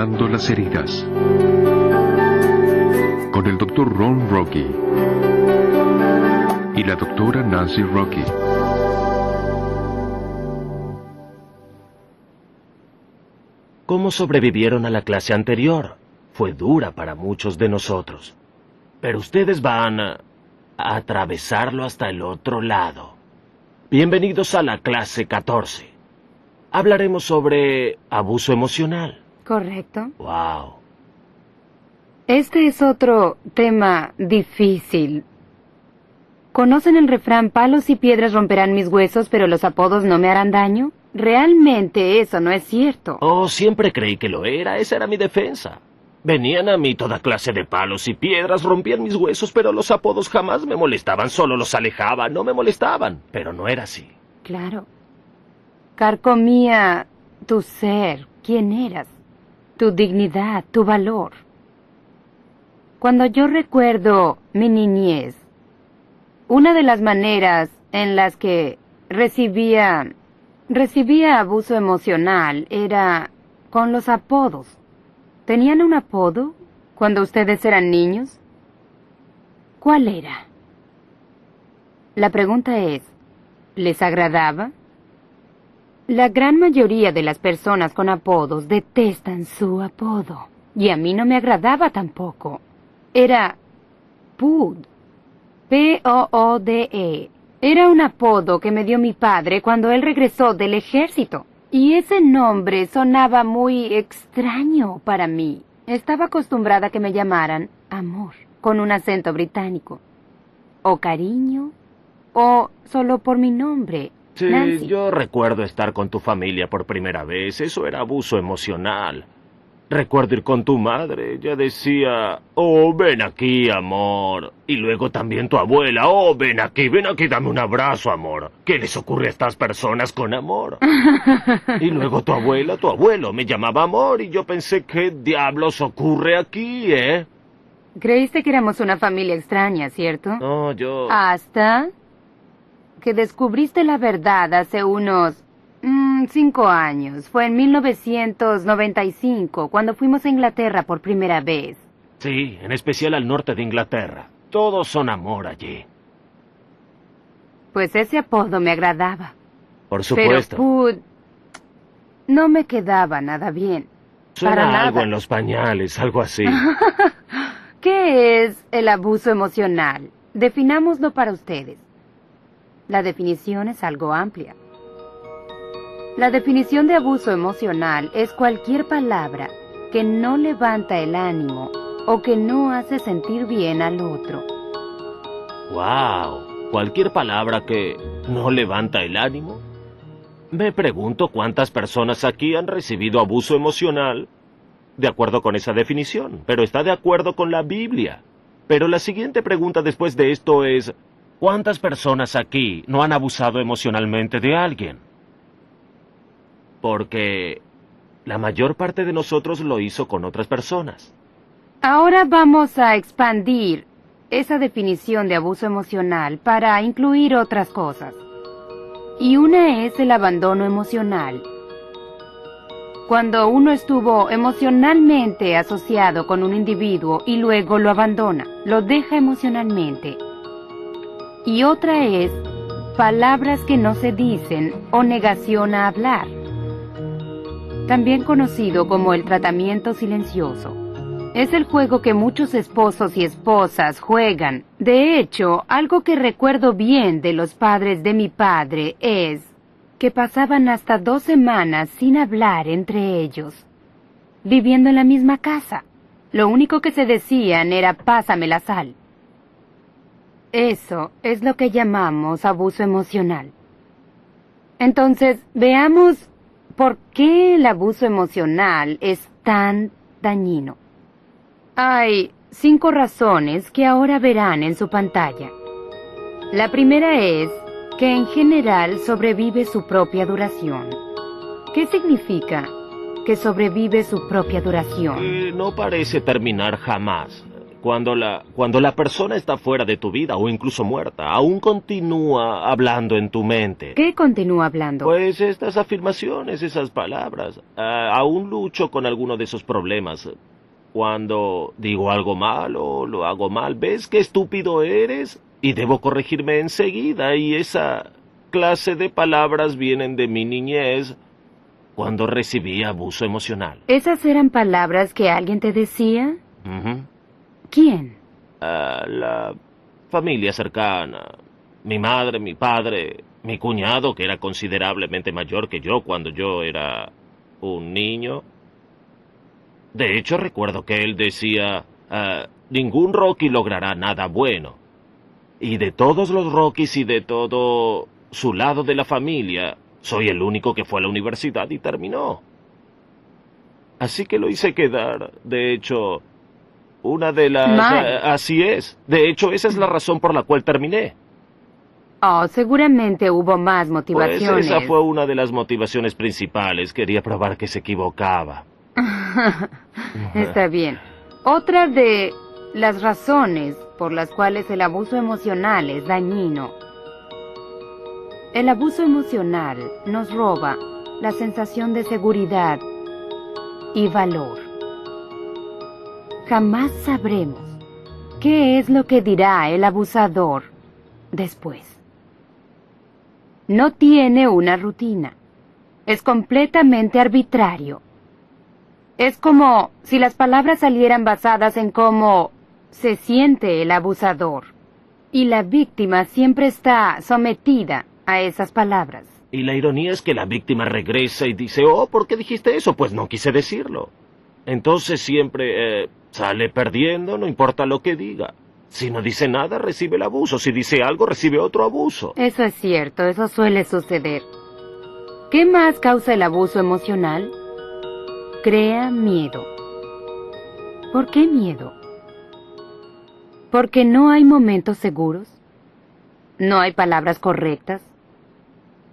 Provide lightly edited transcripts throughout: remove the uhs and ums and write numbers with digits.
Sanando las heridas. Con el Dr. Ron Rocky y la doctora Nancy Rocky. ¿Cómo sobrevivieron a la clase anterior? Fue dura para muchos de nosotros. Pero ustedes van a atravesarlo hasta el otro lado. Bienvenidos a la clase 14. Hablaremos sobre abuso emocional. Correcto. Wow. Este es otro tema difícil. ¿Conocen el refrán palos y piedras romperán mis huesos, pero los apodos no me harán daño? Realmente eso no es cierto. Oh, siempre creí que lo era. Esa era mi defensa. Venían a mí toda clase de palos y piedras, rompían mis huesos, pero los apodos jamás me molestaban, solo los alejaba, no me molestaban. Pero no era así. Claro. Carcomía tu ser, quién eras, tu dignidad, tu valor. Cuando yo recuerdo mi niñez, una de las maneras en las que recibía abuso emocional era con los apodos. ¿Tenían un apodo cuando ustedes eran niños? ¿Cuál era? La pregunta es, ¿les agradaba? La gran mayoría de las personas con apodos detestan su apodo. Y a mí no me agradaba tampoco. Era Pood. P-O-O-D-E. Era un apodo que me dio mi padre cuando él regresó del ejército. Y ese nombre sonaba muy extraño para mí. Estaba acostumbrada a que me llamaran amor, con un acento británico. O cariño, o solo por mi nombre, Sí, Nancy. yo recuerdo estar con tu familia por primera vez. Eso era abuso emocional. Recuerdo ir con tu madre. Ella decía, oh, ven aquí, amor. Y luego también tu abuela, oh, ven aquí, dame un abrazo, amor. ¿Qué les ocurre a estas personas con amor? Y luego tu abuela, tu abuelo me llamaba amor y yo pensé, ¿qué diablos ocurre aquí, eh? Creíste que éramos una familia extraña, ¿cierto? No, yo... Hasta que descubriste la verdad hace unos 5 años. Fue en 1995, cuando fuimos a Inglaterra por primera vez. Sí, en especial al norte de Inglaterra. Todos son amor allí. Pues ese apodo me agradaba. Por supuesto. Pero Pud no me quedaba nada bien. Suena para algo nada. en los pañales, algo así. ¿Qué es el abuso emocional? Definámoslo para ustedes. La definición es algo amplia. La definición de abuso emocional es cualquier palabra que no levanta el ánimo o que no hace sentir bien al otro. Wow, cualquier palabra que no levanta el ánimo. Me pregunto cuántas personas aquí han recibido abuso emocional de acuerdo con esa definición, pero está de acuerdo con la Biblia. Pero la siguiente pregunta después de esto es, ¿cuántas personas aquí no han abusado emocionalmente de alguien? Porque la mayor parte de nosotros lo hizo con otras personas. Ahora vamos a expandir esa definición de abuso emocional para incluir otras cosas. Y una es el abandono emocional. Cuando uno estuvo emocionalmente asociado con un individuo y luego lo abandona, lo deja emocionalmente. Y otra es palabras que no se dicen o negación a hablar, también conocido como el tratamiento silencioso. Es el juego que muchos esposos y esposas juegan. De hecho, algo que recuerdo bien de los padres de mi padre es que pasaban hasta 2 semanas sin hablar entre ellos, viviendo en la misma casa. Lo único que se decían era pásame la sal. Eso es lo que llamamos abuso emocional. Entonces, veamos por qué el abuso emocional es tan dañino. Hay 5 razones que ahora verán en su pantalla. La primera es que en general sobrevive su propia duración. ¿Qué significa que sobrevive su propia duración? No parece terminar jamás. Cuando la persona está fuera de tu vida o incluso muerta, aún continúa hablando en tu mente. ¿Qué continúa hablando? Pues estas afirmaciones, esas palabras. Aún lucho con alguno de esos problemas. Cuando digo algo mal o lo hago mal, ¿ves qué estúpido eres? Y debo corregirme enseguida. Y esa clase de palabras vienen de mi niñez cuando recibí abuso emocional. ¿Esas eran palabras que alguien te decía? Ujú. ¿Quién? La familia cercana. Mi madre, mi padre, mi cuñado, que era considerablemente mayor que yo cuando yo era un niño. De hecho, recuerdo que él decía, ningún Rocky logrará nada bueno. Y de todos los Rockies y de todo su lado de la familia, soy el único que fue a la universidad y terminó. Así que lo hice quedar. De hecho, una de las... Mal. así es. De hecho, esa es la razón por la cual terminé. Oh, seguramente hubo más Pues motivaciones. esa fue una de las motivaciones principales. Quería probar que se equivocaba. Está bien. Otra de las razones por las cuales el abuso emocional es dañino. El abuso emocional nos roba la sensación de seguridad y valor. Jamás sabremos qué es lo que dirá el abusador después. No tiene una rutina. Es completamente arbitrario. Es como si las palabras salieran basadas en cómo se siente el abusador. Y la víctima siempre está sometida a esas palabras. Y la ironía es que la víctima regresa y dice, oh, ¿por qué dijiste eso? Pues no quise decirlo. Entonces siempre sale perdiendo, no importa lo que diga. Si no dice nada, recibe el abuso. Si dice algo, recibe otro abuso. Eso es cierto, eso suele suceder. ¿Qué más causa el abuso emocional? Crea miedo. ¿Por qué miedo? Porque no hay momentos seguros. No hay palabras correctas.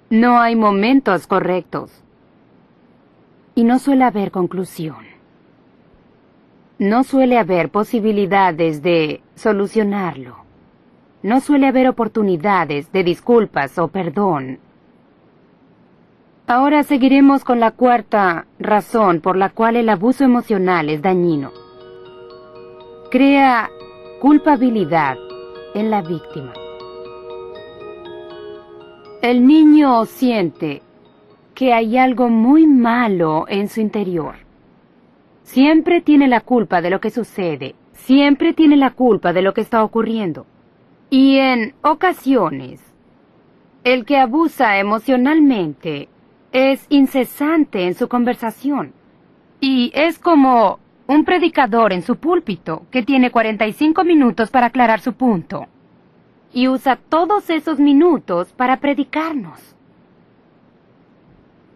No hay momentos correctos. Y no suele haber conclusión. No suele haber posibilidades de solucionarlo. No suele haber oportunidades de disculpas o perdón. Ahora seguiremos con la cuarta razón por la cual el abuso emocional es dañino. Crea culpabilidad en la víctima. El niño siente que hay algo muy malo en su interior. Siempre tiene la culpa de lo que sucede. Siempre tiene la culpa de lo que está ocurriendo. Y en ocasiones, el que abusa emocionalmente es incesante en su conversación. Y es como un predicador en su púlpito que tiene 45 minutos para aclarar su punto. Y usa todos esos minutos para predicarnos.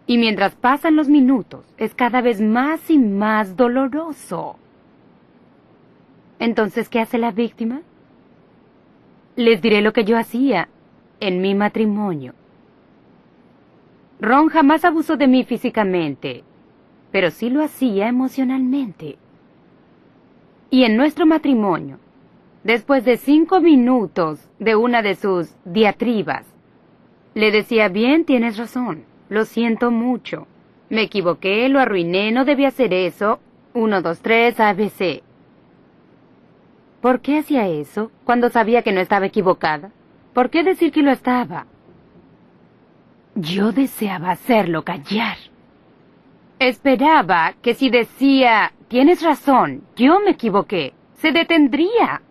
Y mientras pasan los minutos, es cada vez más y más doloroso. Entonces, ¿qué hace la víctima? Les diré lo que yo hacía en mi matrimonio. Ron jamás abusó de mí físicamente, pero sí lo hacía emocionalmente. Y en nuestro matrimonio, después de 5 minutos de una de sus diatribas, le decía, bien, tienes razón. Lo siento mucho. Me equivoqué, lo arruiné, no debía hacer eso. 1, 2, 3, ABC. ¿Por qué hacía eso cuando sabía que no estaba equivocada? ¿Por qué decir que lo estaba? Yo deseaba hacerlo callar. Esperaba que si decía, tienes razón, yo me equivoqué, se detendría.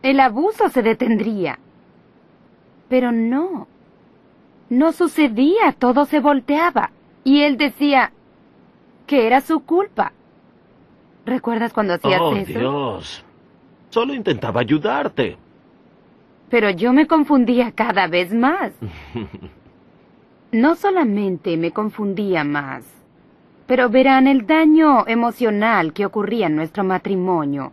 El abuso se detendría. Pero no. No sucedía, todo se volteaba. Y él decía que era su culpa. ¿Recuerdas cuando hacías Oh, eso? Dios. Solo intentaba ayudarte. Pero yo me confundía cada vez más. No solamente me confundía más, pero verán el daño emocional que ocurría en nuestro matrimonio.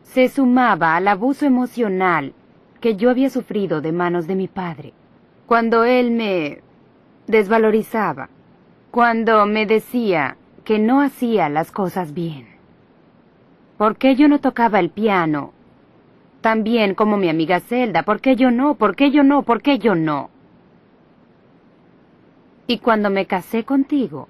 Se sumaba al abuso emocional que yo había sufrido de manos de mi padre. Cuando él me desvalorizaba, cuando me decía que no hacía las cosas bien. ¿Por qué yo no tocaba el piano? También como mi amiga Zelda, ¿por qué yo no? ¿Por qué yo no? ¿Por qué yo no? Y cuando me casé contigo,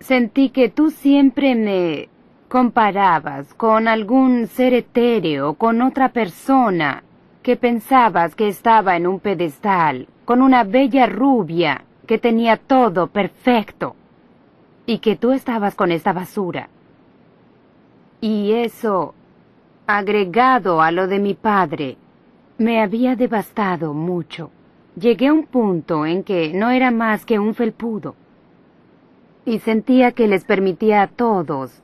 sentí que tú siempre me comparabas con algún ser etéreo, con otra persona, que pensabas que estaba en un pedestal, con una bella rubia, que tenía todo perfecto, y que tú estabas con esta basura. Y eso, agregado a lo de mi padre, me había devastado mucho. Llegué a un punto en que no era más que un felpudo. Y sentía que les permitía a todos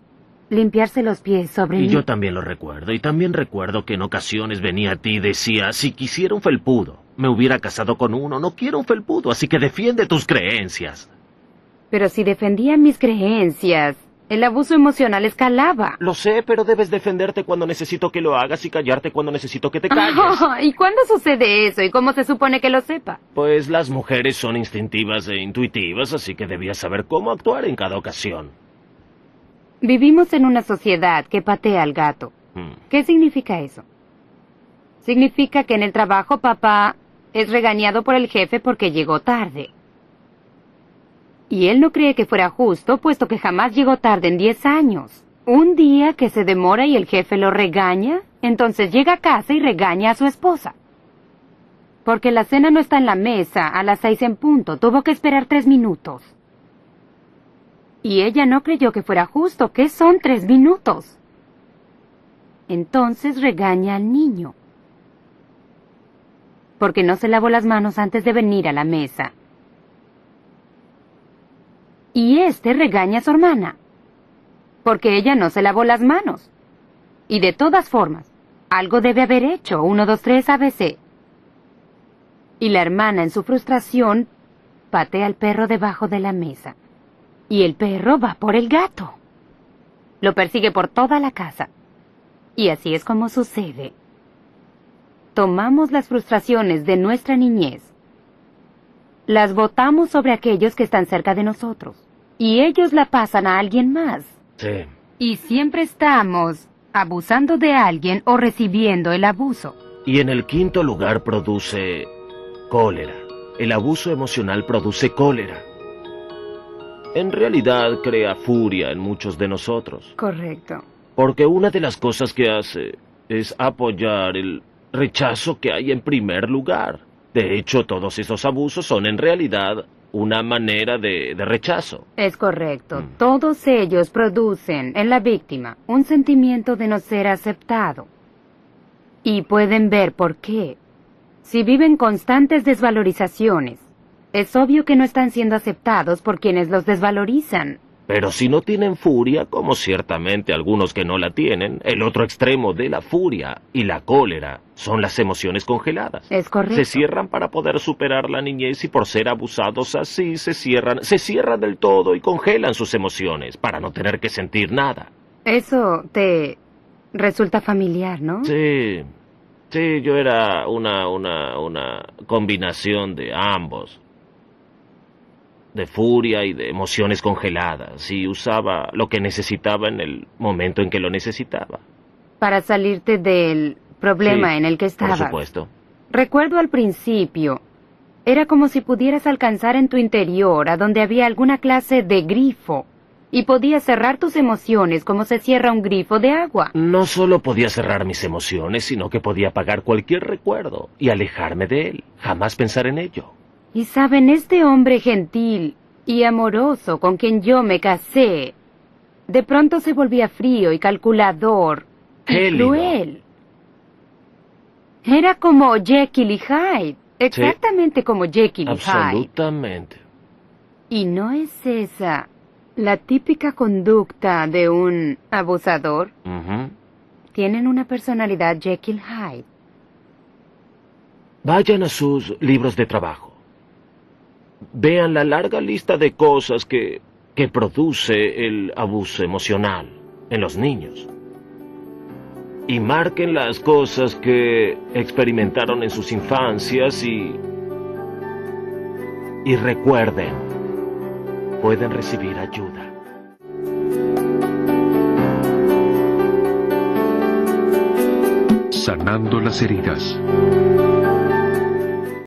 limpiarse los pies sobre mí. Y yo también lo recuerdo. Y también recuerdo que en ocasiones venía a ti y decía, si quisiera un felpudo, me hubiera casado con uno. No quiero un felpudo, así que defiende tus creencias. Pero si defendía mis creencias, el abuso emocional escalaba. Lo sé, pero debes defenderte cuando necesito que lo hagas y callarte cuando necesito que te calles. ¿Y cuándo sucede eso? ¿Y cómo se supone que lo sepa? Pues las mujeres son instintivas e intuitivas, así que debías saber cómo actuar en cada ocasión. Vivimos en una sociedad que patea al gato. ¿Qué significa eso? Significa que en el trabajo papá es regañado por el jefe porque llegó tarde. Y él no cree que fuera justo, puesto que jamás llegó tarde en 10 años. Un día que se demora y el jefe lo regaña, entonces llega a casa y regaña a su esposa. Porque la cena no está en la mesa a las 6 en punto, tuvo que esperar 3 minutos. Y ella no creyó que fuera justo. ¿Qué son 3 minutos? Entonces regaña al niño. Porque no se lavó las manos antes de venir a la mesa. Y regaña a su hermana. Porque ella no se lavó las manos. Y de todas formas, algo debe haber hecho. 1, 2, 3, ABC. Y la hermana, en su frustración, patea al perro debajo de la mesa. Y el perro va por el gato. Lo persigue por toda la casa. Y así es como sucede. Tomamos las frustraciones de nuestra niñez, las botamos sobre aquellos que están cerca de nosotros, y ellos la pasan a alguien más. Sí. Y siempre estamos abusando de alguien o recibiendo el abuso. Y en el quinto lugar produce cólera. El abuso emocional produce cólera. En realidad crea furia en muchos de nosotros. Correcto. Porque una de las cosas que hace es apoyar el rechazo que hay en primer lugar. De hecho, todos esos abusos son en realidad una manera de rechazo. Es correcto. Todos ellos producen en la víctima un sentimiento de no ser aceptado. Y pueden ver por qué. Si viven constantes desvalorizaciones, es obvio que no están siendo aceptados por quienes los desvalorizan. Pero si no tienen furia, como ciertamente algunos que no la tienen, el otro extremo de la furia y la cólera son las emociones congeladas. Es correcto. Se cierran para poder superar la niñez y por ser abusados así se cierran del todo y congelan sus emociones para no tener que sentir nada. Eso te resulta familiar, ¿no? Sí, yo era una combinación de ambos. De furia y de emociones congeladas, y usaba lo que necesitaba en el momento en que lo necesitaba. Para salirte del problema Sí, en el que estabas. por supuesto. Recuerdo al principio, era como si pudieras alcanzar en tu interior a donde había alguna clase de grifo, y podías cerrar tus emociones como se cierra un grifo de agua. No solo podía cerrar mis emociones, sino que podía apagar cualquier recuerdo y alejarme de él, jamás pensar en ello. Y saben, este hombre gentil y amoroso con quien yo me casé, de pronto se volvía frío y calculador y Gélido. cruel. Era como Jekyll y Hyde, exactamente como Jekyll y Hyde. Absolutamente. ¿Y no es esa la típica conducta de un abusador? Ujú. Tienen una personalidad Jekyll Hyde. Vayan a sus libros de trabajo. Vean la larga lista de cosas que produce el abuso emocional en los niños. Y marquen las cosas que experimentaron en sus infancias y recuerden, pueden recibir ayuda. Sanando las heridas.